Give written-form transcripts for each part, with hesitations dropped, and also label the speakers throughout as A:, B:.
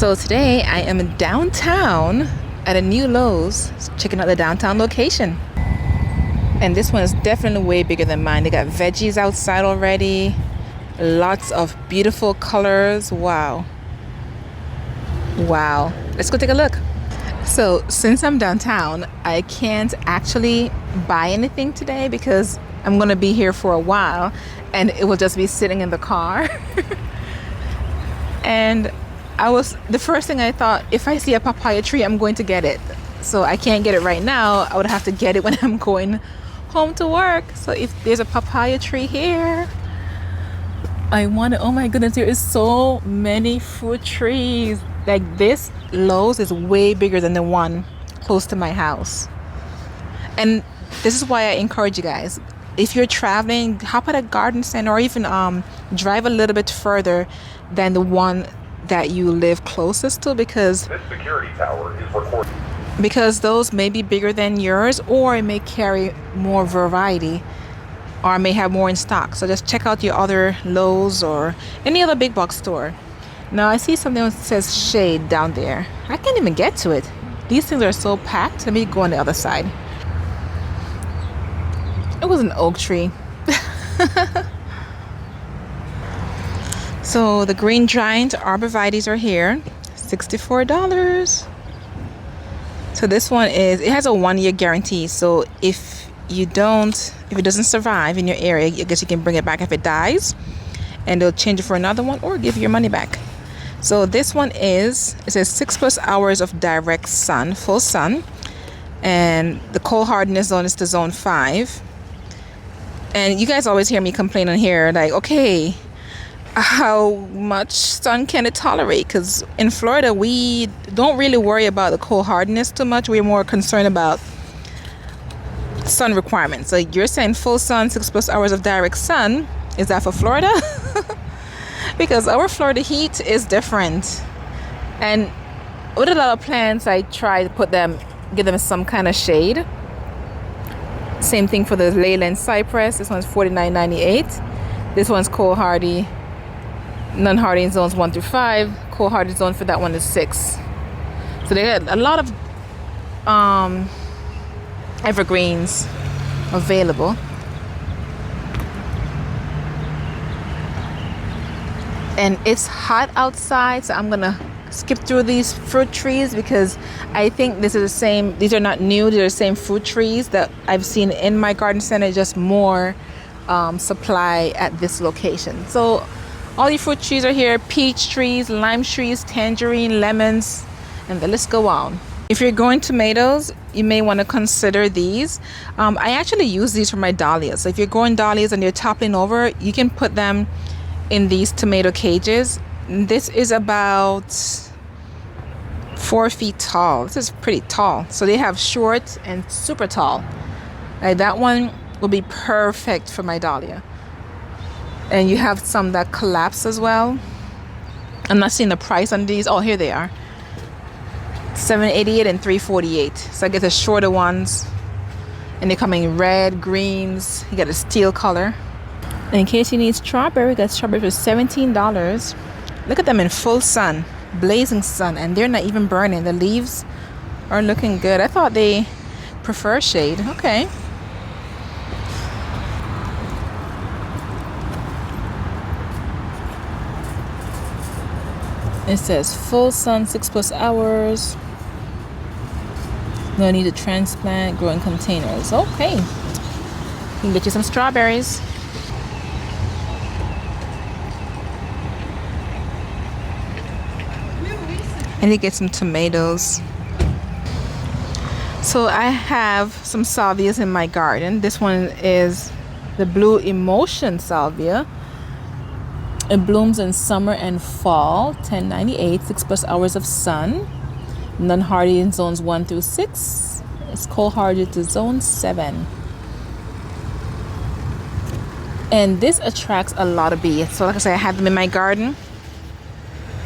A: So today I am downtown at a new Lowe's, checking out the downtown location. And this one is definitely way bigger than mine. They got veggies outside already. Lots of beautiful colors. Wow. Wow. Let's go take a look. So since I'm downtown, I can't actually buy anything today because I'm going to be here for a while and it will just be sitting in the car. And the first thing I thought, if I see a papaya tree, I'm going to get it. So I can't get it right now. I would have to get it when I'm going home to work. So if there's a papaya tree here, I want it. Oh my goodness, there is so many fruit trees. Like this Lowe's is way bigger than the one close to my house. And this is why I encourage you guys, if you're traveling, hop at a garden center or even drive a little bit further than the one that you live closest to, because
B: this security tower is recording.
A: Because those may be bigger than yours, or it may carry more variety, or may have more in stock. So just check out your other Lowe's or any other big box store. Now I see something that says shade down there. I can't even get to it. These things are so packed. Let me go on the other side. It was an oak tree. So the green giant arborvitaes are here, $64. So this one it has a 1-year guarantee. So if it doesn't survive in your area, I guess you can bring it back if it dies, and they'll change it for another one or give you your money back. So this one it says 6+ hours of direct sun, full sun, and the cold hardness zone is the zone 5. And you guys always hear me complain on here, like, okay, how much sun can it tolerate? Because in Florida, we don't really worry about the cold hardness too much. We're more concerned about sun requirements. So you're saying full sun, 6+ hours of direct sun. Is that for Florida? Because our Florida heat is different. And with a lot of plants, I try to give them some kind of shade. Same thing for the Leyland cypress. This one's $49.98. This one's cold hardy. Non-hardy in zones 1 through 5. Cold hardy zone for that one is 6. So they got a lot of evergreens available. And it's hot outside, so I'm gonna skip through these fruit trees because I think these are not new. They're the same fruit trees that I've seen in my garden center, just more supply at this location. So all the fruit trees are here: peach trees, lime trees, tangerine, lemons, and the list go on. If you're growing tomatoes, you may want to consider these. I actually use these for my dahlias. So if you're growing dahlias and you're toppling over, you can put them in these tomato cages. This is about 4 feet tall. This is pretty tall. So they have short and super tall. Like that one will be perfect for my dahlia. And you have some that collapse as well. I'm not seeing the price on these. Oh, here they are. $7.88 and $3.48. So I get the shorter ones. And they come in red, greens. You get a steel color. In case you need strawberry, got strawberry for $17. Look at them in full sun, blazing sun, and they're not even burning. The leaves are looking good. I thought they prefer shade. Okay. It says full sun, 6+ hours. No need to transplant, grow in containers. Okay. You can get you some strawberries. And you get some tomatoes. So I have some salvias in my garden. This one is the Blue Emotion salvia. It blooms in summer and fall. $10.98, 6+ hours of sun. Non-hardy in zones 1 through 6. It's cold hardy to zone 7. And this attracts a lot of bees. So like I said, I have them in my garden.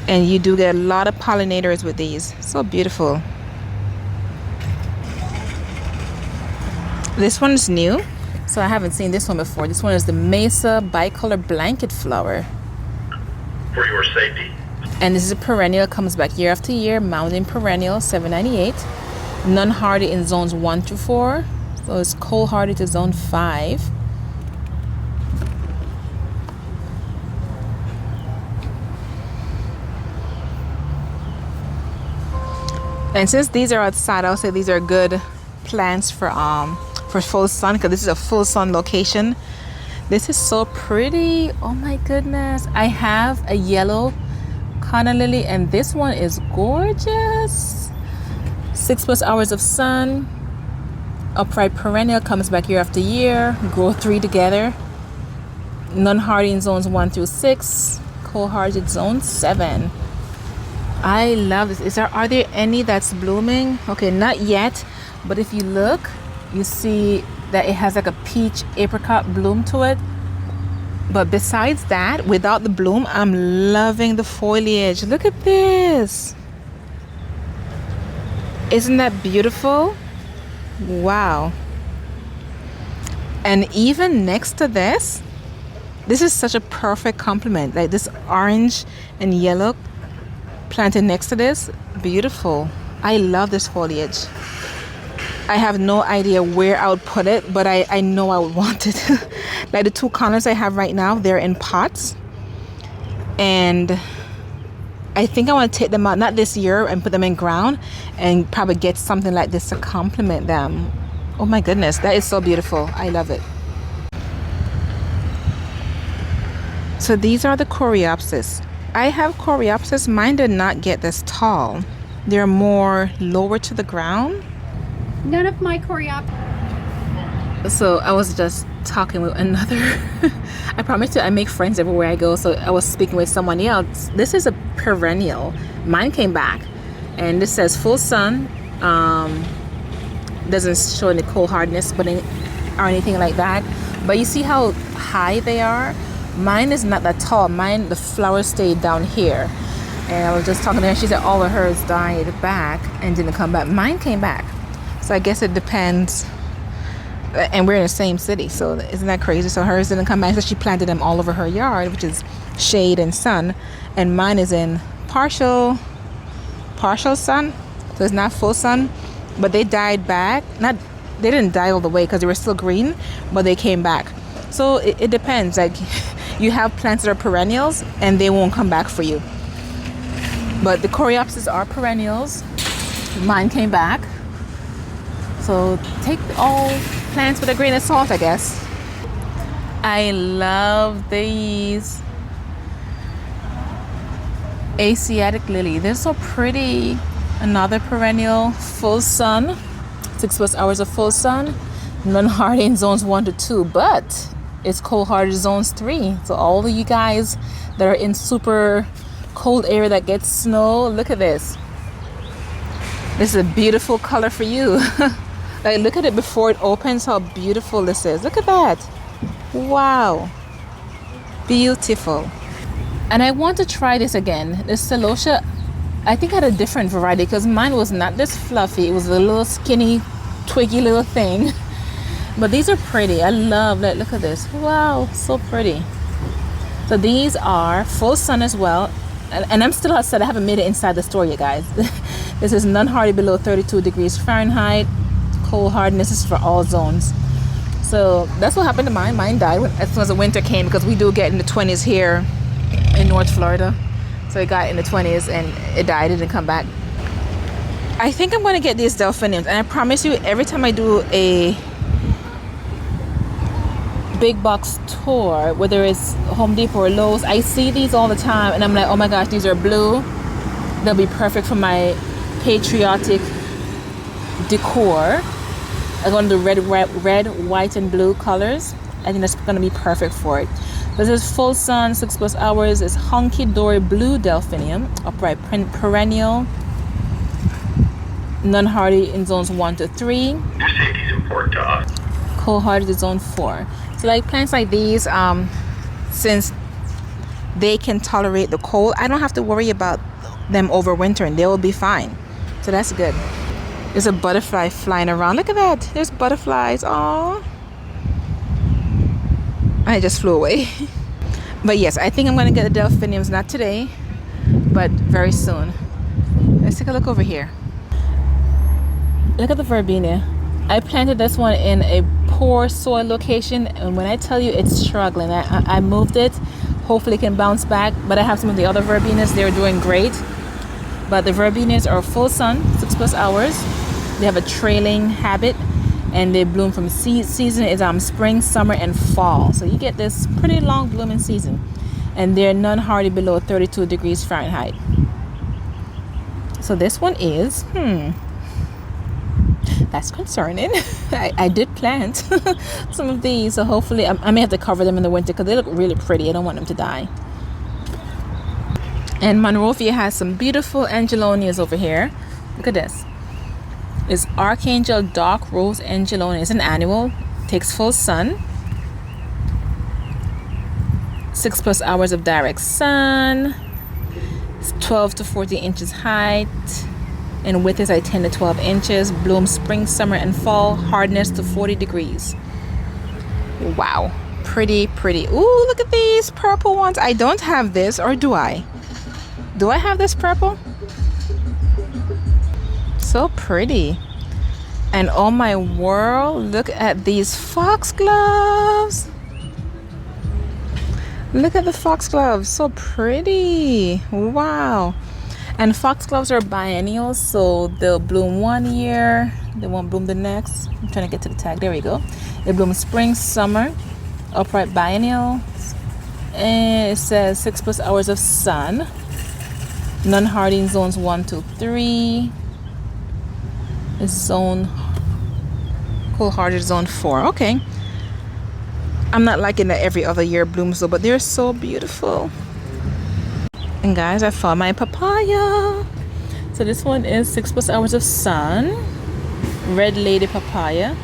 A: And you do get a lot of pollinators with these. So beautiful. This one is new. So I haven't seen this one before. This one is the Mesa bicolor blanket flower.
B: For your safety,
A: And this is a perennial, comes back year after year. Mountain perennial, $7.98. Non-hardy in zones 1 through 4. So it's cold hardy to zone 5. And since these are outside, I'll say these are good plants for full sun, because this is a full sun location. This is so pretty. Oh my goodness. I have a yellow Cana lily, and this one is gorgeous. 6+ hours of sun. Upright perennial, comes back year after year. Grow 3 together. Non-hardy in zones 1 through 6. Cold hardy in zone 7. I love this. Are there any that's blooming? Okay, not yet, but if you look, you see that it has like a peach apricot bloom to it. But besides that, without the bloom, I'm loving the foliage. Look at this. Isn't that beautiful? Wow. And even next to this is such a perfect complement. Like this orange and yellow planted next to this, beautiful. I love this foliage. I have no idea where I would put it, but I know I would want it. Like the 2 columns I have right now, they're in pots, and I think I want to take them out, not this year, and put them in ground, and probably get something like this to complement them. Oh my goodness, that is so beautiful. I love it. So these are the coreopsis. I have coreopsis. Mine did not get this tall. They're more lower to the ground.
C: None of my coreopsis.
A: So I was just talking with another I promise you I make friends everywhere I go. So I was speaking with someone else. This is a perennial. Mine came back, and this says full sun. Doesn't show any cold hardness or anything like that, but you see how high they are. Mine is not that tall. Mine, the flowers stayed down here. And I was just talking to her. She said all of hers died back and didn't come back. Mine came back. So I guess it depends. And we're in the same city, so isn't that crazy? So hers didn't come back. So she planted them all over her yard, which is shade and sun. And mine is in partial sun. So it's not full sun. But they died back. They didn't die all the way because they were still green, but they came back. So it depends. Like, you have plants that are perennials and they won't come back for you. But the coreopsis are perennials. Mine came back. So take all plants with a grain of salt, I guess. I love these Asiatic lily. They're so pretty. Another perennial, full sun, 6+ hours of full sun. Non-hardy in zones 1 to 2, but it's cold hardy zones 3. So all of you guys that are in super cold area that gets snow, look at this. This is a beautiful color for you. Like, look at it before it opens, how beautiful this is. Look at that. Wow. Beautiful. And I want to try this again. This celosia, I think I had a different variety because mine was not this fluffy. It was a little skinny, twiggy little thing. But these are pretty. I love that. Look at this. Wow, so pretty. So these are full sun as well. And I'm still outside. I haven't made it inside the store yet, guys. This is non-hardy below 32 degrees Fahrenheit. Cold hardness is for all zones. So that's what happened to mine. Mine died as soon as the winter came, because we do get in the 20s here in North Florida. So it got in the 20s and it died. It didn't come back. I think I'm going to get these delphiniums. And I promise you, every time I do a big box tour, whether it's Home Depot or Lowe's, I see these all the time. And I'm like, oh my gosh, these are blue. They'll be perfect for my patriotic decor. I'm going to do red, white, and blue colors. I think that's going to be perfect for it. This is full sun, 6+ hours. It's hunky dory blue delphinium, upright perennial, non-hardy in zones 1 to 3.
B: Your safety is important to us.
A: Cold hardy to zone 4. So like plants like these, since they can tolerate the cold, I don't have to worry about them overwintering. They will be fine. So that's good. There's a butterfly flying around. Look at that. There's butterflies. Aww. I just flew away. But yes, I think I'm going to get the delphiniums, not today, but very soon. Let's take a look over here. Look at the verbena. I planted this one in a poor soil location, and when I tell you it's struggling, I moved it. Hopefully it can bounce back, but I have some of the other verbenas. They're doing great. But the verbenas are full sun, 6+ hours. They have a trailing habit, and they bloom from season is spring, summer, and fall. So you get this pretty long blooming season, and they're non-hardy below 32 degrees Fahrenheit. So this one is that's concerning. I did plant some of these, so hopefully I may have to cover them in the winter because they look really pretty. I don't want them to die. And Monrovia has some beautiful angelonias over here. Look at this. It's Archangel Dark Rose Angelonia. It's an annual. Takes full sun. 6+ hours of direct sun. It's 12 to 14 inches height. And width is like 10 to 12 inches. Blooms spring, summer, and fall. Hardness to 40 degrees. Wow. Pretty, pretty. Ooh, look at these purple ones. I don't have this, or do I? Do I have this purple? So pretty. And oh my world, look at these foxgloves. Look at the foxgloves. So pretty. Wow. And foxgloves are biennials, so they'll bloom one year, they won't bloom the next. I'm trying to get to the tag. There we go. They bloom spring, summer, upright biennial. And it says 6+ hours of sun. Non-hardy in zones 1, 2, 3. It's zone cold-hearted zone 4. Okay. I'm not liking that every other year blooms though, but they're so beautiful. And guys, I found my papaya. So this one is 6+ hours of sun. Red Lady papaya.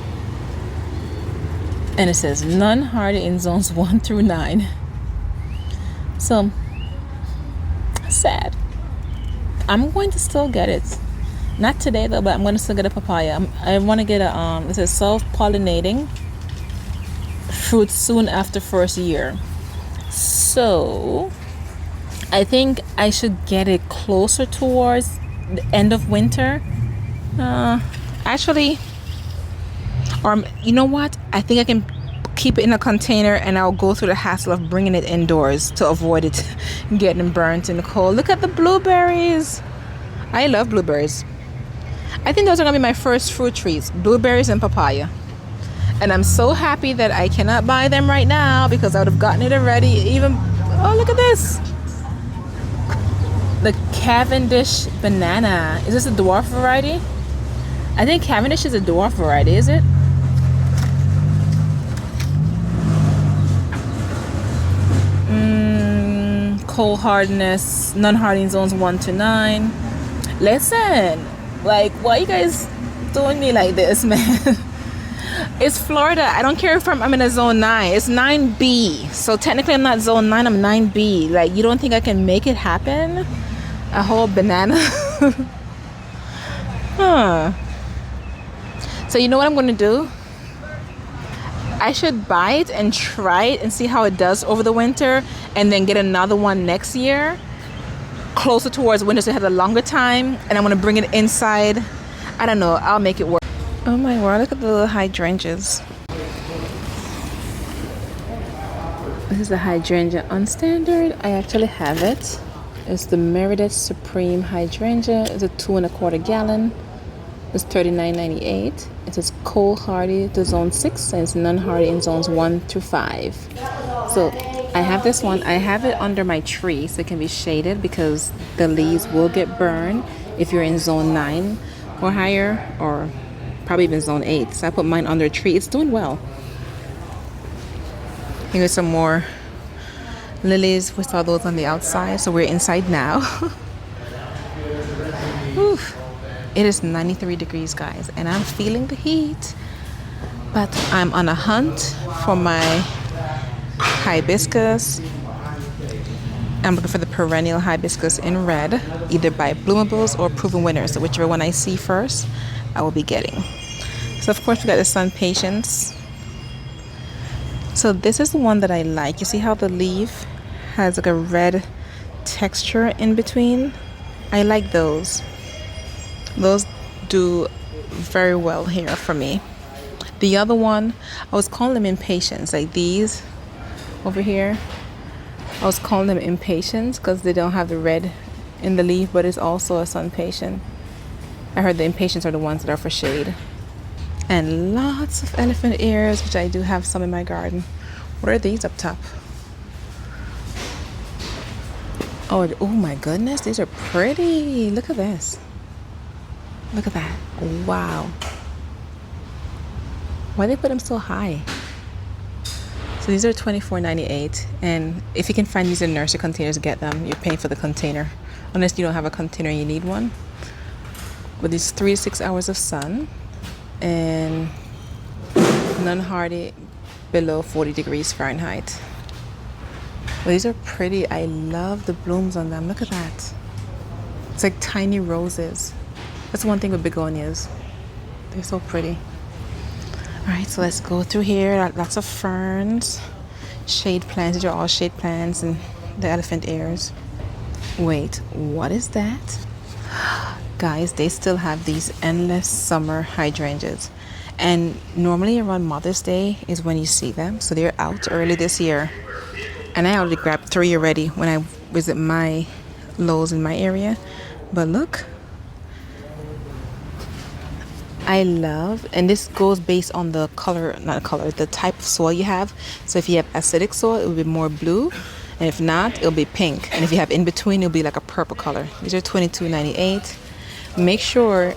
A: And it says non-hardy in zones 1 through 9. So sad. I'm going to still get it. Not today though, but I'm going to still get a papaya. I want to get a it says self-pollinating fruit soon after first year. So I think I should get it closer towards the end of winter. Actually, or you know what? I think I can keep it in a container, and I'll go through the hassle of bringing it indoors to avoid it getting burnt in the cold. Look at the blueberries. I love blueberries. I think those are gonna be my first fruit trees, blueberries and papaya. And I'm so happy that I cannot buy them right now because I would have gotten it already. Even, oh, look at this. The Cavendish banana. Is this a dwarf variety? I think Cavendish is a dwarf variety, is it? Cold hardness, non-hardy in zones 1 to 9. Listen, like, why you guys doing me like this, man? It's Florida. I don't care if I'm in a zone 9. It's 9B. So technically I'm not zone 9, I'm 9B. Like, you don't think I can make it happen? A whole banana? Huh. So you know what I'm going to do? I should buy it and try it and see how it does over the winter, and then get another one next year closer towards winter so it has a longer time, and I'm going to bring it inside. I don't know. I'll make it work. Oh my word, look at the little hydrangeas. This is the hydrangea unstandard. I actually have it. It's the Meredith Supreme Hydrangea. It's a 2 1/4 gallon. It's $39.98. It says cold hardy to zone 6, and it's non-hardy in zones 1 through 5. So I have this one. I have it under my tree so it can be shaded because the leaves will get burned if you're in zone 9 or higher, or probably even zone 8. So I put mine under a tree. It's doing well. Here's some more lilies. We saw those on the outside, so we're inside now. Oof. It is 93 degrees, guys, and I'm feeling the heat. But I'm on a hunt for my hibiscus. I'm looking for the perennial hibiscus in red, either by bloomables or proven winners. So whichever one I see first, I will be getting. So of course we got the sunpatiens. So this is the one that I like. You see how the leaf has like a red texture in between. I like those. Those do very well here for me. The other one, I was calling them impatiens, like these over here. I was calling them impatiens because they don't have the red in the leaf, but it's also a sunpatien. I heard the impatiens are the ones that are for shade. And lots of elephant ears, which I do have some in my garden. What are these up top? Oh my goodness, these are pretty. Look at this. Look at that. Wow. Why they put them so high? So these are $24.98, and if you can find these in nursery containers, get them. You're paying for the container, unless you don't have a container and you need one. But it's 3 to 6 hours of sun, and non-hardy below 40 degrees Fahrenheit. But these are pretty. I love the blooms on them. Look at that. It's like tiny roses. That's one thing with begonias. They're so pretty. All right, so let's go through here. Lots of ferns, shade plants. These are all shade plants, and the elephant ears. Wait, what is that? Guys, they still have these endless summer hydrangeas. And normally around Mother's Day is when you see them. So they're out early this year. And I already grabbed 3 already when I visit my Lowe's in my area. But look. I love, and this goes based on the color, not color, the type of soil you have. So if you have acidic soil, it will be more blue. And if not, it'll be pink. And if you have in between, it'll be like a purple color. These are $22.98. Make sure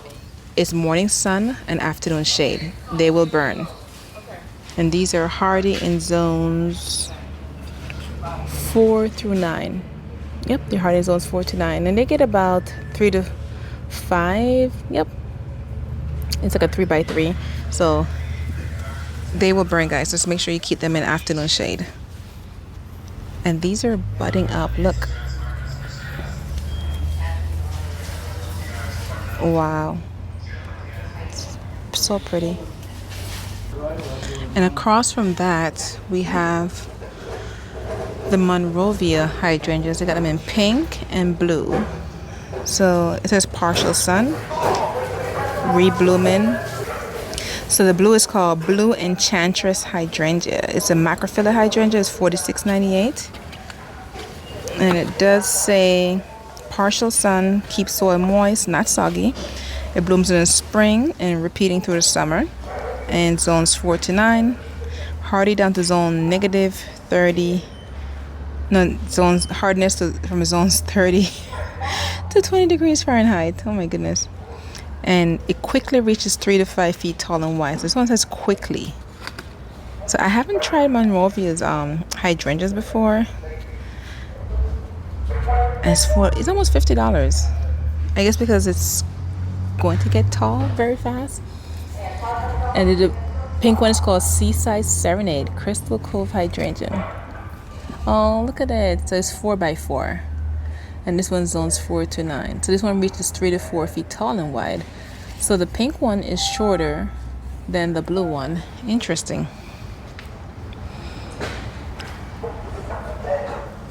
A: it's morning sun and afternoon shade. They will burn. And these are hardy in zones 4 through 9. Yep, they're hardy in zones 4 to 9. And they get about 3 to 5. Yep. It's like a 3x3. So they will burn, guys. Just make sure you keep them in afternoon shade. And these are budding up. Look. Wow. It's so pretty. And across from that, we have the Monrovia hydrangeas. They got them in pink and blue. So it says partial sun, reblooming. So the blue is called Blue Enchantress Hydrangea. It's a macrophylla hydrangea. It's $46.98. And it does say partial sun keeps soil moist, not soggy. It blooms in the spring and repeating through the summer. And zones 4 to 9. Hardy down to zone negative 30. No, zones hardness from zones 30 to 20 degrees Fahrenheit. Oh my goodness. And it quickly reaches 3 to 5 feet tall and wide. So this one says quickly. So I haven't tried Monrovia's hydrangeas before. And it's almost $50. I guess because it's going to get tall very fast. And the pink one is called Seaside Serenade Crystal Cove Hydrangea. Oh, look at it. So it's 4x4. And this one zones 4 to 9. So this one reaches 3 to 4 feet tall and wide. So the pink one is shorter than the blue one. Interesting.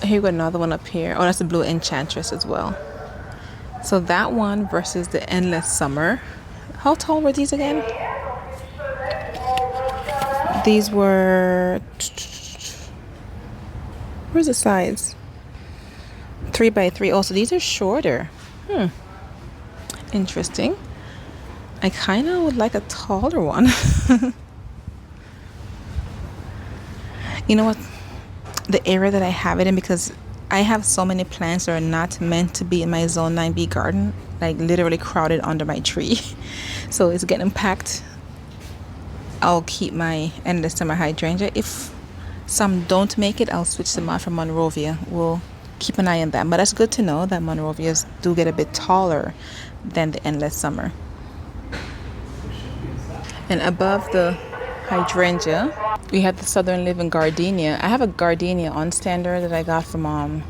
A: Here we got another one up here. Oh, that's the Blue Enchantress as well. So that one versus the Endless Summer. How tall were these again? These were... Where's the size? 3x3. Oh, so these are shorter. Interesting. I kind of would like a taller one. You know what? The area that I have it in, because I have so many plants that are not meant to be in my zone 9B garden, like literally crowded under my tree. So it's getting packed. I'll keep my endless summer hydrangea. If some don't make it, I'll switch them out for Monrovia. We'll keep an eye on them. But that's good to know that Monrovias do get a bit taller than the endless summer. And above the hydrangea, we have the Southern Living Gardenia. I have a Gardenia on stander that I got from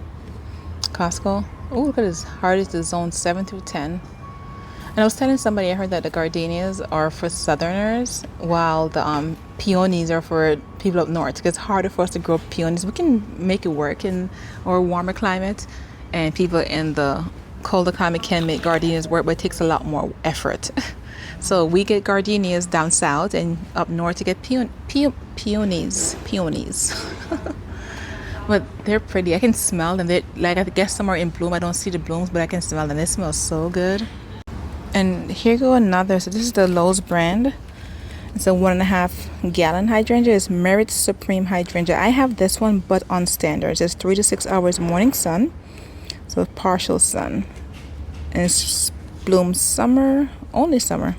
A: Costco. Oh, look at this. Hard is the zone 7 through 10. And I was telling somebody, I heard that the Gardenias are for Southerners, while the peonies are for people up north. Because it's harder for us to grow peonies. We can make it work in our warmer climate. and people in the colder climate can make gardenias work, but it takes a lot more effort. So we get gardenias down south, and up north to get peonies. But they're pretty. I can smell them. They, like, I guess some are in bloom. I don't see the blooms, but I can smell them. They smell so good. And here go another. So this is the Lowe's brand. It's a 1.5 gallon hydrangea. It's Merit Supreme Hydrangea. I have this one, but on standard. It says 3 to 6 hours morning sun, so partial sun, and it's blooms summer, only summer.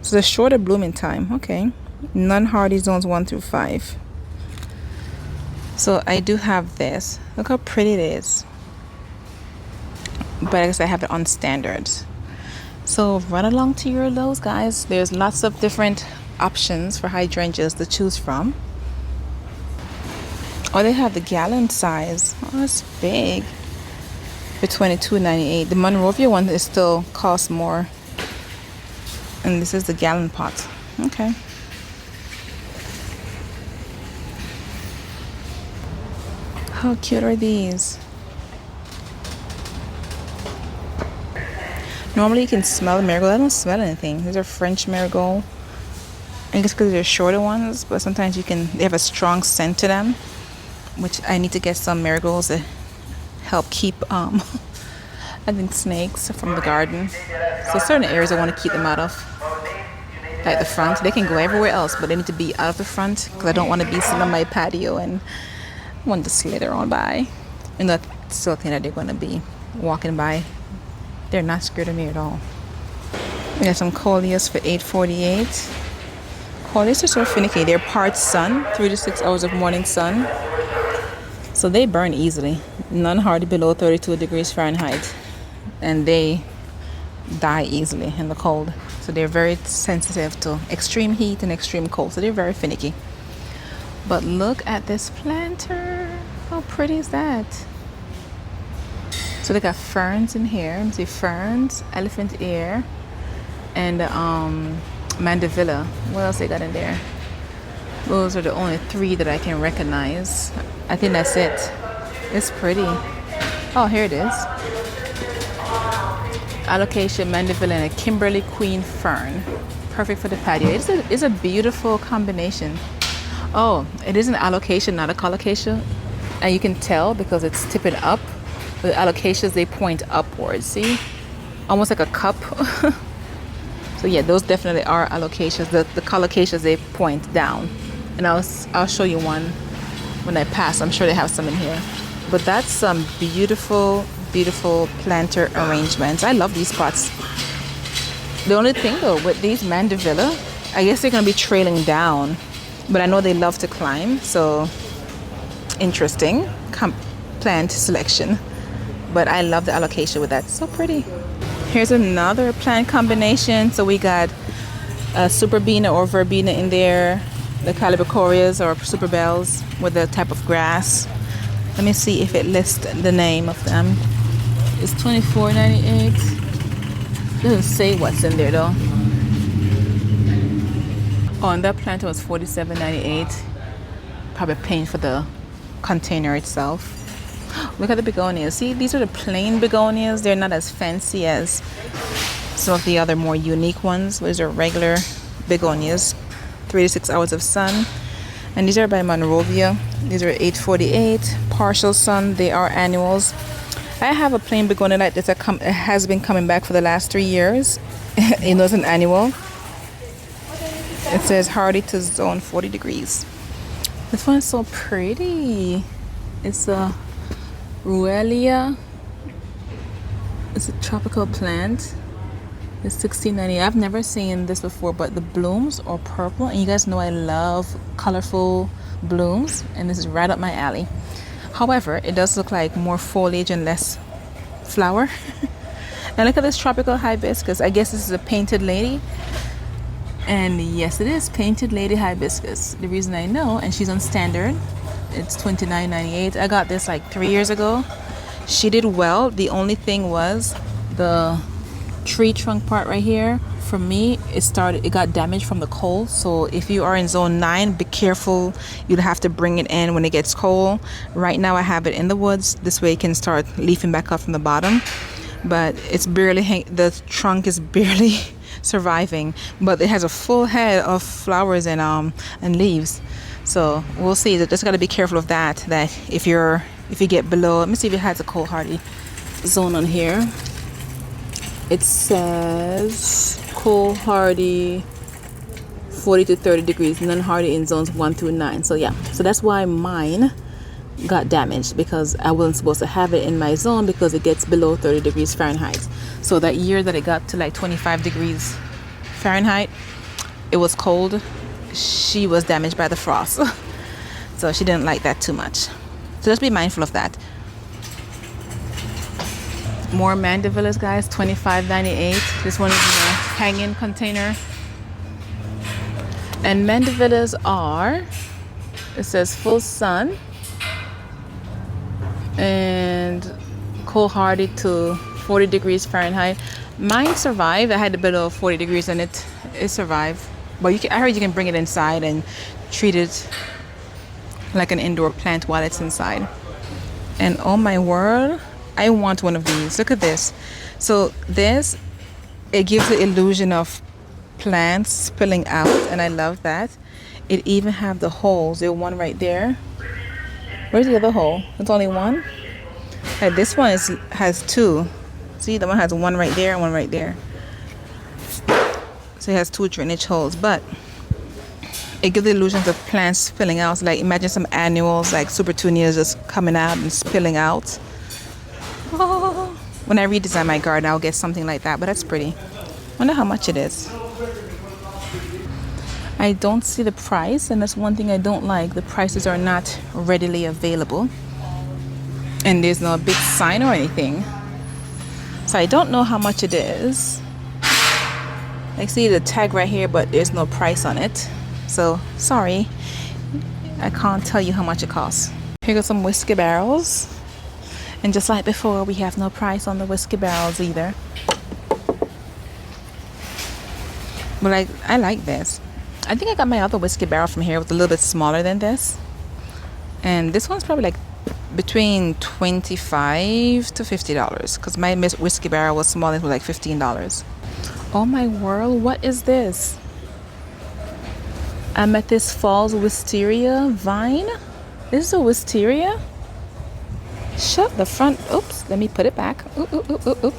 A: So the shorter blooming time. Okay, non-hardy zones 1 through 5. So I do have this. Look how pretty it is. But I guess I have it on standards. So run along to your Lowe's, guys. There's lots of different options for hydrangeas to choose from. Oh, they have the gallon size. Oh, it's big. For $22.98. The Monrovia one is still costs more. And this is the gallon pot. Okay. How cute are these? Normally you can smell the marigold. I don't smell anything. These are French marigold. I guess because they're shorter ones, but sometimes they have a strong scent to them, which I need to get some marigolds to help keep I think snakes from the garden. So certain areas I want to keep them out of, like the front. They can go everywhere else, but they need to be out of the front because I don't want to be sitting on my patio and want to slither on by. And that's still think that they're going to be walking by. They're not scared of me at all. We got some coleus for $8.48. Coleus are so finicky. They're part sun, 3 to 6 hours of morning sun. So they burn easily. None hardy below 32 degrees Fahrenheit. And they die easily in the cold. So they're very sensitive to extreme heat and extreme cold. So they're very finicky. But look at this planter. How pretty is that? So they got ferns in here. Let me see, ferns, elephant ear, and mandevilla. What else they got in there? Those are the only 3 that I can recognize. I think that's it. It's pretty. Oh, here it is. Alocasia, mandevilla, and a Kimberly Queen fern. Perfect for the patio. It's a beautiful combination. Oh, it is an alocasia, not a colocasia. And you can tell because it's tipping up. The alocasias, they point upwards. See? Almost like a cup. So yeah, those definitely are alocasias. The colocacias, they point down. And I'll show you one when I pass. I'm sure they have some in here. But that's some beautiful, beautiful planter arrangements. I love these pots. The only thing though with these mandevilla, I guess they're gonna be trailing down. But I know they love to climb, so interesting plant selection. But I love the alocasia with that. So pretty. Here's another plant combination. So we got a superbena or verbena in there, the calibacorias or superbells with a type of grass. Let me see if it lists the name of them. It's $24.98. Doesn't say what's in there though. Oh, and that plant was $47.98. Probably paying for the container itself. Look at the begonias. See, these are the plain begonias. They're not as fancy as some of the other more unique ones. These are regular begonias. 3 to 6 hours of sun. And these are by Monrovia. These are $8.48. Partial sun. They are annuals. I have a plain begonia like this that has been coming back for the last 3 years. It was an annual. It says hardy to zone 40 degrees. This one is so pretty. It's a Ruellia. It's a tropical plant. It's $16.98. I've never seen this before, but the blooms are purple. And you guys know I love colorful blooms. And this is right up my alley. However, it does look like more foliage and less flower. And look at this tropical hibiscus. I guess this is a painted lady. And yes, it is painted lady hibiscus. The reason I know, and she's on standard, it's $29.98. I got this like 3 years ago. She did well. The only thing was the tree trunk part right here, for me, it got damaged from the cold. So if you are in zone 9, be careful. You'd have to bring it in when it gets cold. Right now I have it in the woods. This way it can start leafing back up from the bottom. But it's barely, the trunk is barely surviving. But it has a full head of flowers and leaves. So we'll see. Just got to be careful of that. That if you get below, let me see if it has a cold hardy zone on here. It says cold hardy 40 to 30 degrees, non hardy in zones 1 through 9. So yeah, so that's why mine got damaged, because I wasn't supposed to have it in my zone because it gets below 30 degrees Fahrenheit. So that year that it got to like 25 degrees Fahrenheit, it was cold. She was damaged by the frost. So she didn't like that too much. So just be mindful of that. More mandevillas, guys, $25.98. This one is in a hanging container. And mandevillas are, it says full sun and cold hardy to 40 degrees Fahrenheit. Mine survived. I had it below 40 degrees and it survived. But I heard you can bring it inside and treat it like an indoor plant while it's inside. And oh my word, I want one of these. Look at this. So this, it gives the illusion of plants spilling out, and I love that. It even have the holes. There's one right there. Where's the other hole? It's only one. And this one has two. See, the one has one right there and one right there. So it has 2 drainage holes, but it gives the illusions of plants spilling out. Like imagine some annuals like supertunias just coming out and spilling out. Oh, when I redesign my garden, I'll get something like that, but that's pretty. Wonder how much it is. I don't see the price, and that's one thing I don't like. The prices are not readily available, and there's no big sign or anything, so I don't know how much it is. I see the tag right here, but there's no price on it, so sorry, I can't tell you how much it costs. Here go some whiskey barrels. And just like before, we have no price on the whiskey barrels either. But I like this. I think I got my other whiskey barrel from here. It was a little bit smaller than this. And this one's probably like between $25 to $50. Because my whiskey barrel was small. It was like $15. Oh my world, what is this? Amethyst Falls Wisteria Vine? This is a wisteria? Shut the front. Oops, let me put it back. Oop, oop, oop, oop, oop.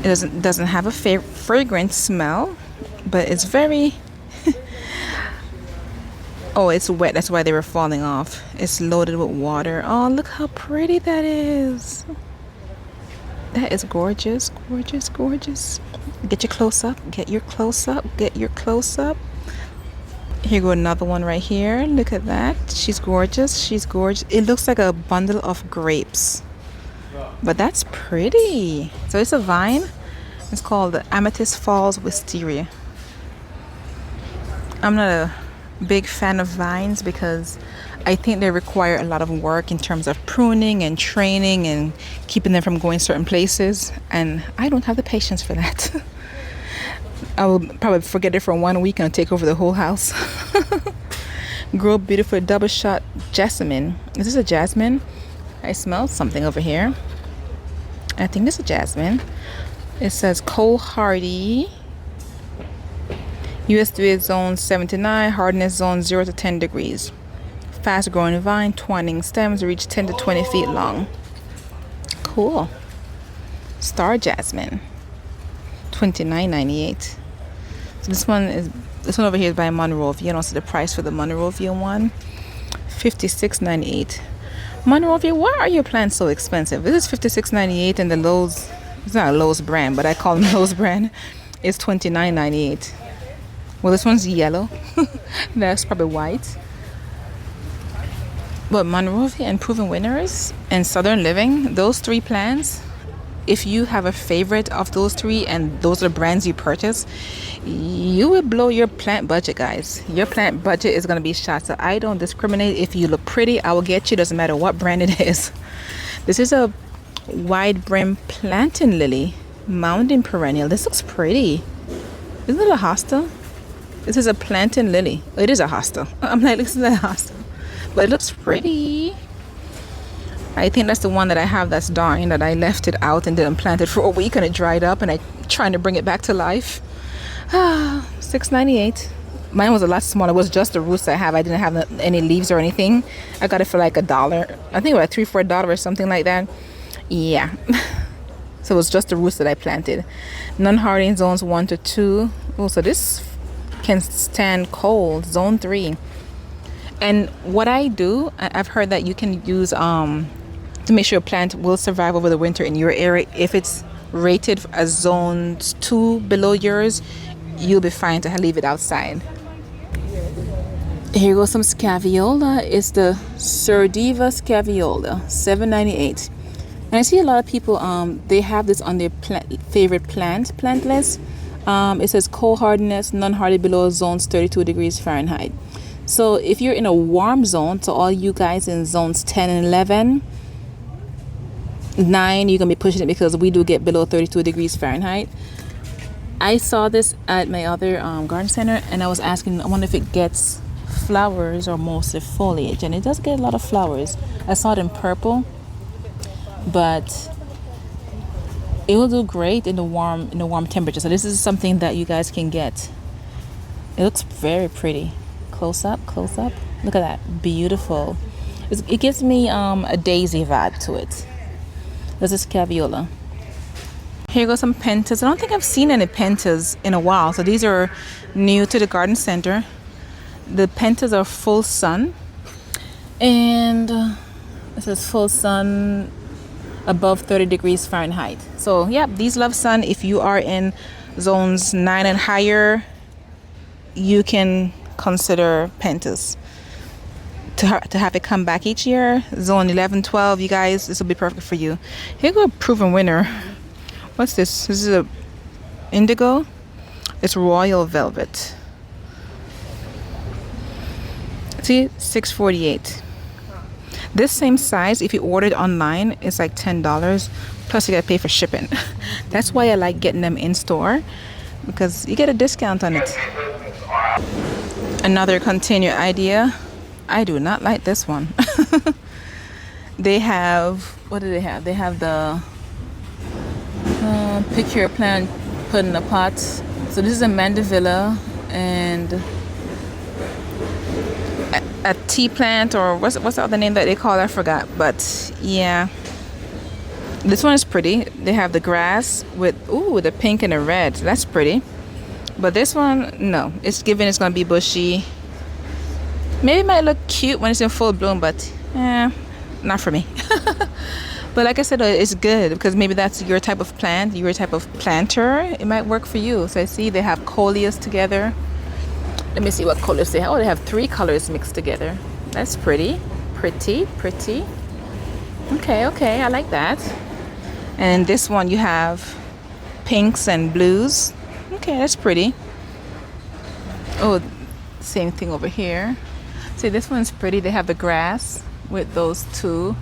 A: It doesn't have a fragrant smell, but it's very oh, it's wet. That's why they were falling off. It's loaded with water. Oh, look how pretty that is. That is gorgeous, gorgeous, gorgeous. Get your close up. Get your close up. Get your close up. Here go another one right here. Look at that. She's gorgeous. She's gorgeous. It looks like a bundle of grapes. But that's pretty. So it's a vine. It's called the Amethyst Falls Wisteria. I'm not a big fan of vines because I think they require a lot of work in terms of pruning and training and keeping them from going certain places. And I don't have the patience for that. I will probably forget it for 1 week and take over the whole house. Grow beautiful double shot jasmine. Is this a jasmine? I smell something over here. I think this is a jasmine. It says cold hardy. USDA zone 79, hardness zone 0 to 10 degrees. Fast growing vine, twining stems reach 10 to 20 feet long. Cool. Star jasmine. $29.98. So this one over here is by Monrovia. I don't see the price for the Monrovia one. $56.98. Monrovia, why are your plants so expensive? This is $56.98 and the Lowe's, it's not a Lowe's brand, but I call them Lowe's brand, is $29.98. Well, this one's yellow. That's probably white. But Monrovia and Proven Winners and Southern Living, those 3 plants, if you have a favorite of those 3 and those are brands you purchase, you will blow your plant budget, guys. Your plant budget is going to be shot. So I don't discriminate. If you look pretty, I will get you. Doesn't matter what brand it is. This is a Wide brim plantain lily, mountain perennial. This looks pretty. Isn't it a hosta? This is a plantain lily. It is a hosta. I'm like, this is a hosta, but it looks pretty. I think that's the one that I have that's dying, that I left it out and didn't plant it for a week and it dried up and I trying to bring it back to life. $6.98. Mine was a lot smaller. It was just the roots I have. I didn't have any leaves or anything. I got it for like $1. I think it was like $3-4 or something like that. Yeah. So it was just the roots that I planted. Non-hardy in zones 1 to 2. Oh, so this can stand cold. Zone 3. And what I do, I've heard that you can use to make sure your plant will survive over the winter in your area. If it's rated as zone 2 below yours, you'll be fine to leave it outside. Here goes some Scaviola. It's the Surdiva Scaviola, $7.98. And I see a lot of people, they have this on their favorite plant list. It says cold hardiness, non-hardy below zones 32 degrees Fahrenheit. So if you're in a warm zone, so all you guys in zones 10 and 11, 9, you're going to be pushing it because we do get below 32 degrees Fahrenheit. I saw this at my other garden center and I was asking, I wonder if it gets flowers or mostly foliage. And it does get a lot of flowers. I saw it in purple, but it will do great in the warm temperature. So this is something that you guys can get. It looks very pretty. Close up. Look at that. Beautiful. It gives me a daisy vibe to it. This is Scaviola. Here goes some pentas. I don't think I've seen any pentas in a while. So these are new to the garden center. The pentas are full sun. And this is full sun above 30 degrees Fahrenheit. So yeah, these love sun. If you are in zones 9 and higher, you can consider pentas to have it come back each year. Zone 11, 12, you guys, this will be perfect for you. Here go a proven winner. What's this? This is a indigo. It's royal velvet. See, $6.48. This same size, if you ordered online, it's like $10. Plus you gotta pay for shipping. That's why I like getting them in store, because you get a discount on it. Another container idea. I do not like this one. They have, what do they have? They have the pick your plant, put in a pot. So this is a mandevilla and a tea plant, or what's the other name that they call it? I forgot. But yeah, this one is pretty. They have the grass with the pink and the red. That's pretty. But this one, no, it's gonna be bushy. Maybe it might look cute when it's in full bloom, but not for me. But like I said, it's good because maybe that's your type of plant, your type of planter. It might work for you. So I see they have coleus together. Let me see what colors they have. Oh, they have 3 colors mixed together. That's pretty. Okay, I like that. And this one you have pinks and blues. Okay, that's pretty. Oh, same thing over here. See, this one's pretty. They have the grass with those 2.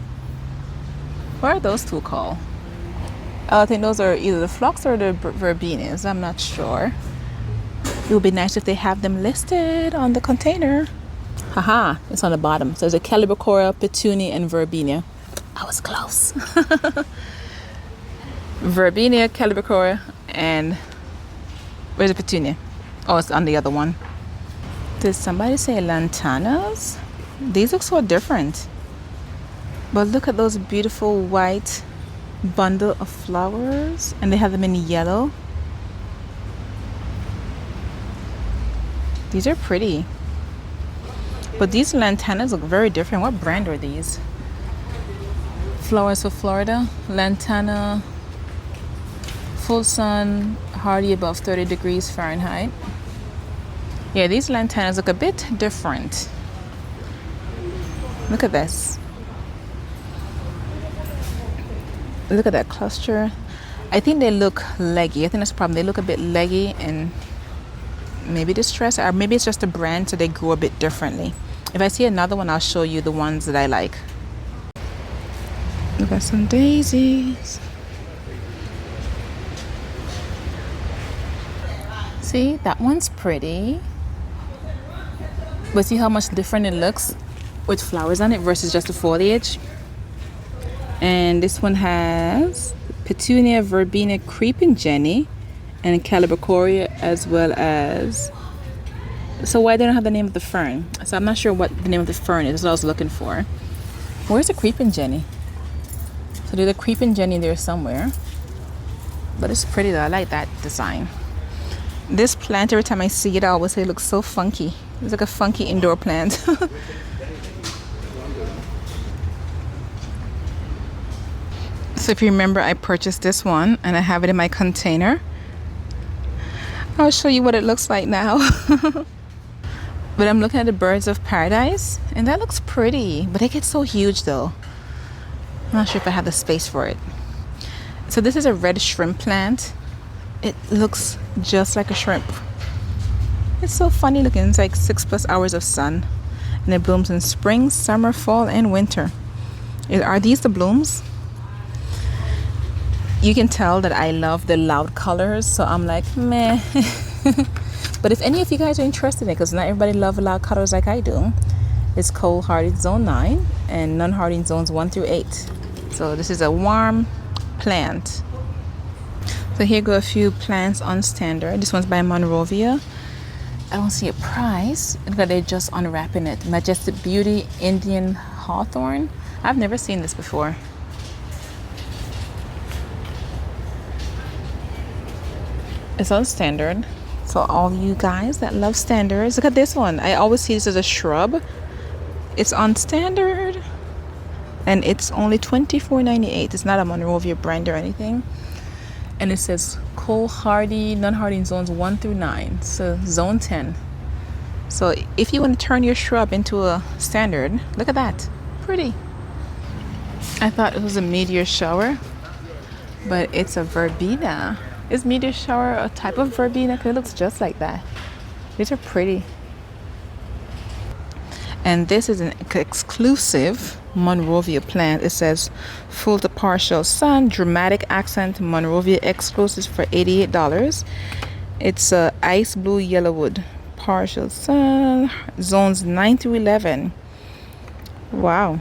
A: What are those 2 called? I think those are either the phlox or the verbenas. I'm not sure. It would be nice if they have them listed on the container. Haha, it's on the bottom. So there's a calibacora, petunia, and verbena. I was close. Verbena, calibacora, and where's the petunia? Oh, it's on the other one. Did somebody say lantanas? These look so different. But look at those beautiful white bundle of flowers, and they have them in yellow. These are pretty. But these lantanas look very different. What brand are these? Flowers for Florida. Lantana. Full sun. Hardy above 30 degrees Fahrenheit. Yeah, these lantanas look a bit different. Look at this. Look at that cluster. I think they look leggy. I think that's the problem. They look a bit leggy and maybe distressed, or maybe it's just a brand, so they grow a bit differently. If I see another one, I'll show you the ones that I like. Look at some daisies. See, that one's pretty. But see how much different it looks with flowers on it versus just the foliage. And this one has Petunia, Verbena, Creeping Jenny, and Calibrachoria, as well as... So why they don't have the name of the fern? So I'm not sure what the name of the fern is. That's what I was looking for. Where's the Creeping Jenny? So there's a Creeping Jenny there somewhere. But it's pretty though. I like that design. This plant, every time I see it, I always say it looks so funky. It's like a funky indoor plant. So if you remember, I purchased this one and I have it in my container. I'll show you what it looks like now. But I'm looking at the birds of paradise and that looks pretty, but they get so huge though. I'm not sure if I have the space for it. So this is a red shrimp plant. It looks just like a shrimp. It's so funny looking. It's like 6+ hours of sun, and it blooms in spring, summer, fall, and winter. Are these the blooms? You can tell that I love the loud colors, so I'm like meh. But if any of you guys are interested in it, because not everybody loves loud colors like I do, it's cold hardy zone 9 and non-hardy zones 1 through 8. So this is a warm plant. So here go a few plants on standard. This one's by Monrovia. I don't see a price. Look at they're just unwrapping it. Majestic Beauty Indian Hawthorn. I've never seen this before. It's on standard. So all you guys that love standards, look at this one. I always see this as a shrub. It's on standard. And it's only $24.98. It's not a Monrovia brand or anything. And it says cold hardy, non-hardy zones 1 through 9. So zone 10. So if you want to turn your shrub into a standard, look at that. Pretty. I thought it was a meteor shower, but it's a verbena. Is meteor shower a type of verbena? Because it looks just like that. These are pretty. And this is an exclusive Monrovia plant. It says full to partial sun, dramatic accent, Monrovia exclusive for $88. It's a ice blue yellowwood, partial sun, zones 9 through 11. Wow.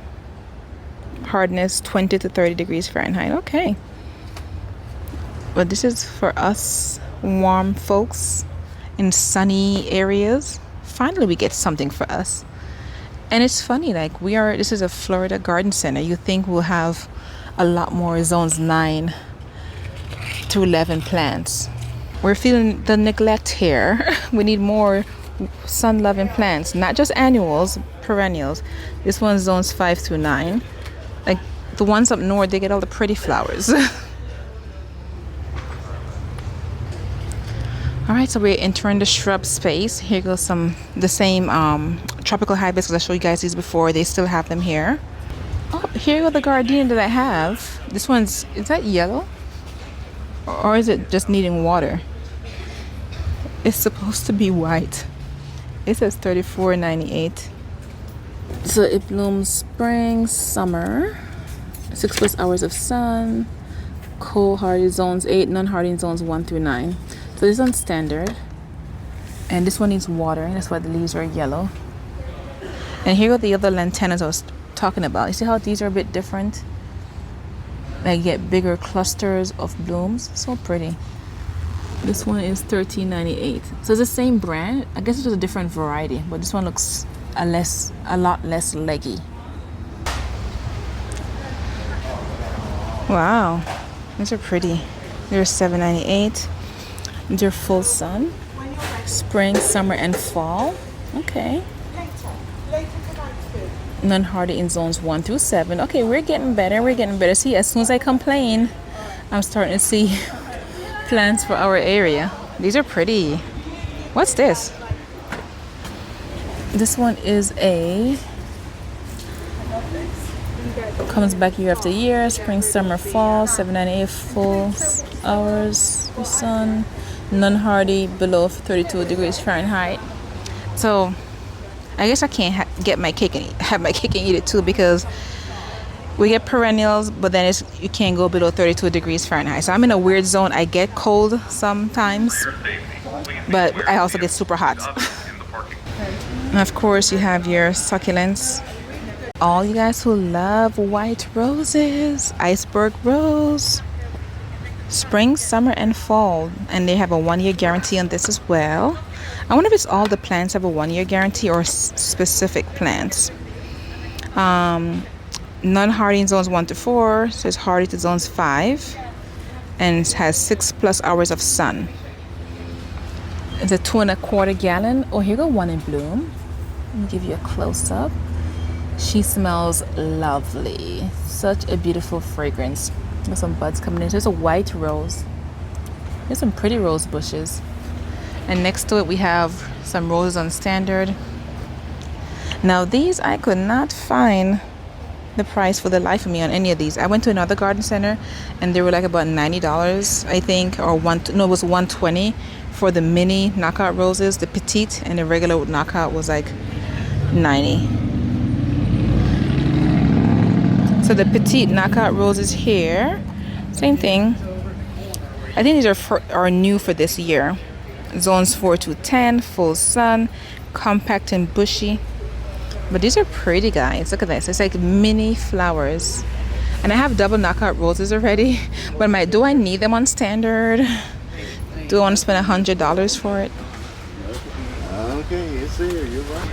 A: Hardness 20 to 30 degrees Fahrenheit. Okay. But this is for us warm folks in sunny areas. Finally we get something for us. And it's funny, like this is a Florida garden center. You think we'll have a lot more zones 9 to 11 plants. We're feeling the neglect here. We need more sun-loving plants, not just annuals, perennials. This one's zones 5 through 9. Like the ones up north, they get all the pretty flowers. All right, so we're entering the shrub space. Here goes the same tropical hibiscus. I showed you guys these before. They still have them here. Oh, here go the gardenia that I have. This is that yellow? Or is it just needing water? It's supposed to be white. It says $34.98. So it blooms spring, summer, 6+ hours of sun, cold hardy zones 8, non-hardy zones 1 through 9. So this one's standard, and this one needs water. That's why the leaves are yellow. And here are the other lantanas I was talking about. You see how these are a bit different? They get bigger clusters of blooms. So pretty. This one is $13.98. So it's the same brand. I guess it's just a different variety, but this one looks a lot less leggy. Wow, these are pretty. They're $7.98. They're full sun, spring, summer, and fall. Okay. Non-hardy in zones 1 through 7. Okay, we're getting better. We're getting better. See, as soon as I complain, I'm starting to see plants for our area. These are pretty. What's this? This one is comes back year after year. Spring, summer, fall. $7.98 full hours of sun. Non-hardy below 32 degrees Fahrenheit. So I guess I can't have my cake and eat it too, because We get perennials, but then you can't go below 32 degrees Fahrenheit. So I'm in a weird zone. I get cold sometimes, but I also get super hot. And of course, you have your succulents. All you guys who love white roses, iceberg rose, spring, summer, and fall. And they have a 1-year guarantee on this as well. I wonder if it's all the plants have a 1-year guarantee or specific plants. Non-hardy in zones 1 to 4, so it's hardy to zones 5, and it has 6+ hours of sun. It's a 2 1/4 gallon. Oh, here go one in bloom. Let me give you a close-up. She smells lovely. Such a beautiful fragrance. There's some buds coming in. There's a white rose. There's some pretty rose bushes. And next to it we have some roses on standard. Now these I could not find the price for the life of me on any of these. I went to another garden center and they were like about $90, I think, or it was $120 for the mini knockout roses, the petite, and the regular knockout was like $90. So the petite knockout roses here, same thing. I think these are new for this year. Zones 4 to 10, full sun, compact and bushy. But these are pretty, guys. Look at this. It's like mini flowers. And I have double knockout roses already. But do I need them on standard? Do I want to spend $100 for it?
D: Okay, it's here. You're right.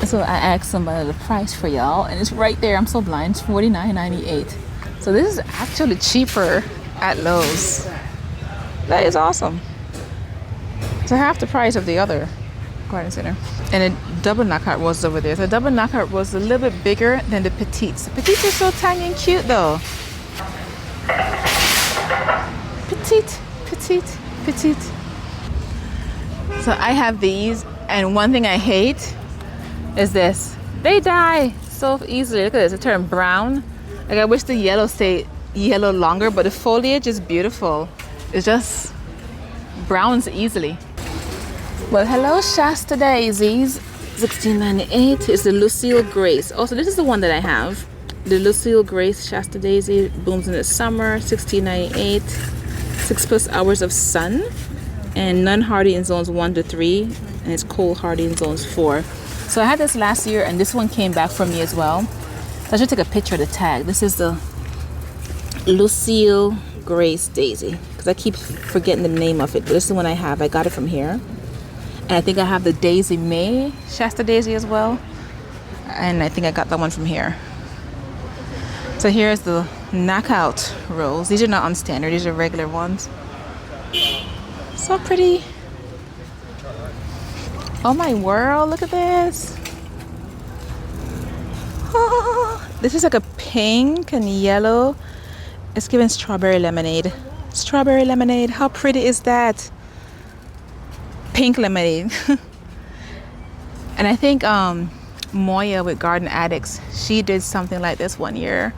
A: So I asked somebody the price for y'all, and it's right there. I'm so blind. It's $49.98. So this is actually cheaper at Lowe's. That is awesome. It's half the price of the other garden center. And a double knockout rose over there. So the double knockout rose a little bit bigger than the petites. The petites are so tiny and cute though. Petite, petite, petite. So I have these, and one thing I hate is this. They die so easily. Look at this. It turned brown. Like I wish the yellow stayed yellow longer, but the foliage is beautiful. It just browns easily. Well, hello Shasta daisies. $16.98 is the Lucille Grace. Also, this is the one that I have. The Lucille Grace Shasta daisy blooms in the summer. $16.98. 6+ hours of sun, and non-hardy in zones 1 to 3, and it's cold hardy in zones 4. So I had this last year, and this one came back for me as well. So I should take a picture of the tag. This is the Lucille Grace daisy, because I keep forgetting the name of it, but this is the one I have. I got it from here. And I think I have the Daisy May Shasta daisy as well, and I think I got that one from here. So here's the knockout rose. These are not on standard, these are regular ones. So pretty. Oh my world, look at this. Oh, this is like a pink and yellow. It's giving strawberry lemonade. Strawberry lemonade, how pretty is that? Pink lemonade. And I think Moya with Garden Addicts, she did something like this one year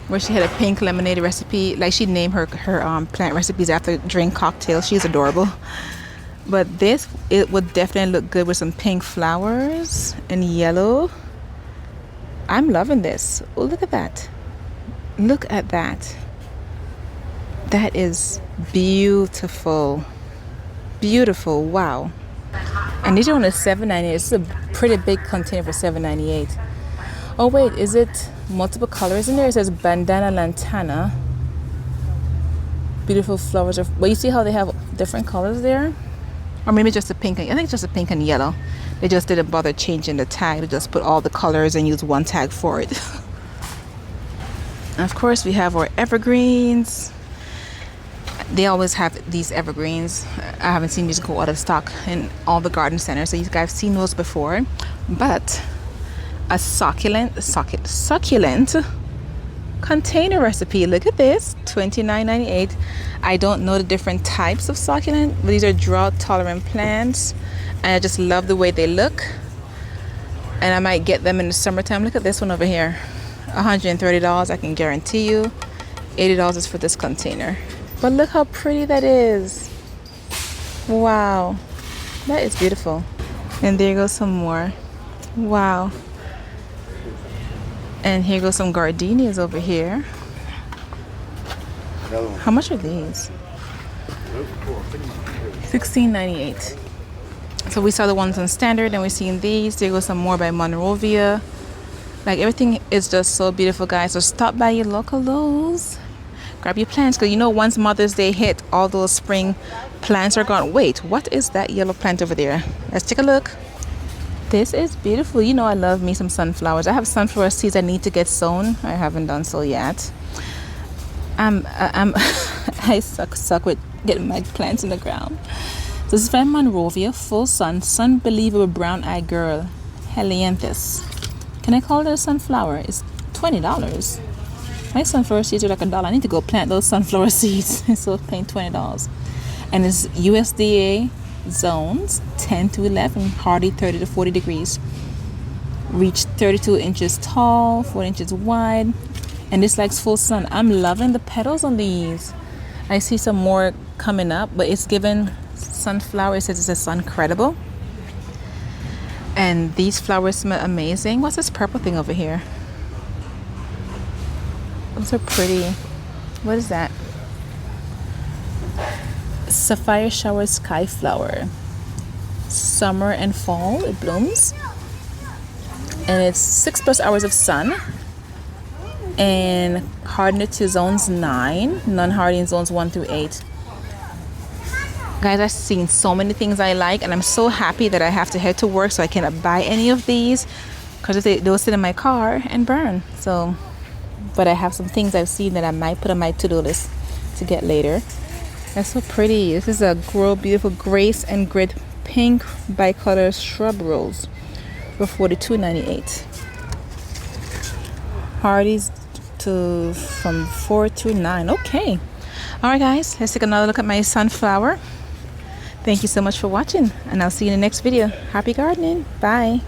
A: where she had a pink lemonade recipe. Like she named her plant recipes after drink cocktails. She's adorable. But this, it would definitely look good with some pink flowers and yellow. I'm loving this. Oh, look at that. Look at that. That is beautiful. Beautiful. Wow. And these are only $7.98. This is a pretty big container for $7.98. Oh wait, is it multiple colors in there? It says Bandana Lantana. Beautiful flowers. But you see how they have different colors there? Or maybe just a pink. I think it's just a pink and yellow. They just didn't bother changing the tag. They just put all the colors and use one tag for it. And of course we have our evergreens. They always have these evergreens. I haven't seen these go out of stock in all the garden centers, so you guys have seen those before. But a succulent container recipe. Look at this, $29.98. I don't know the different types of succulent, but these are drought tolerant plants, and I just love the way they look. And I might get them in the summertime. Look at this one over here, $130. I can guarantee you $80 is for this container. But look how pretty that is. Wow, that is beautiful. And there goes some more. Wow. And here goes some gardenias over here.
D: Another one.
A: How much are these? $16.98. So we saw the ones on standard and we're seeing these. There goes some more by Monrovia. Like everything is just so beautiful, guys. So stop by your local Lowe's. Grab your plants, because you know once Mother's Day hit, all those spring plants are gone. Wait, what is that yellow plant over there? Let's take a look. This is beautiful. You know I love me some sunflowers. I have sunflower seeds I need to get sown. I haven't done so yet. I suck with getting my plants in the ground. So this is from Monrovia, full sun, unbelievable brown-eyed girl, Helianthus. Can I call it a sunflower? It's $20. My sunflower seeds are like $1. I need to go plant those sunflower seeds. So paying $20. And it's USDA zones 10 to 11, hardy 30 to 40 degrees. Reach 32 inches tall, 4 inches wide. And this likes full sun. I'm loving the petals on these. I see some more coming up, but it's given sunflower. It says it's a sun credible. And these flowers smell amazing. What's this purple thing over here? Those are pretty. What is that? Sapphire shower sky flower. Summer and fall it blooms. And it's 6+ hours of sun. And hardened to zones 9, non-hardy in zones 1 through 8. Guys, I've seen so many things I like, and I'm so happy that I have to head to work so I cannot buy any of these, because they'll sit in my car and burn. So, but I have some things I've seen that I might put on my to-do list to get later. That's so pretty. This is a Grow Beautiful Grace and Grit Pink Bicolor Shrub Rose for $42.98. Hardy's to from 4 to 9. Okay. All right, guys. Let's take another look at my sunflower. Thank you so much for watching, and I'll see you in the next video. Happy gardening. Bye.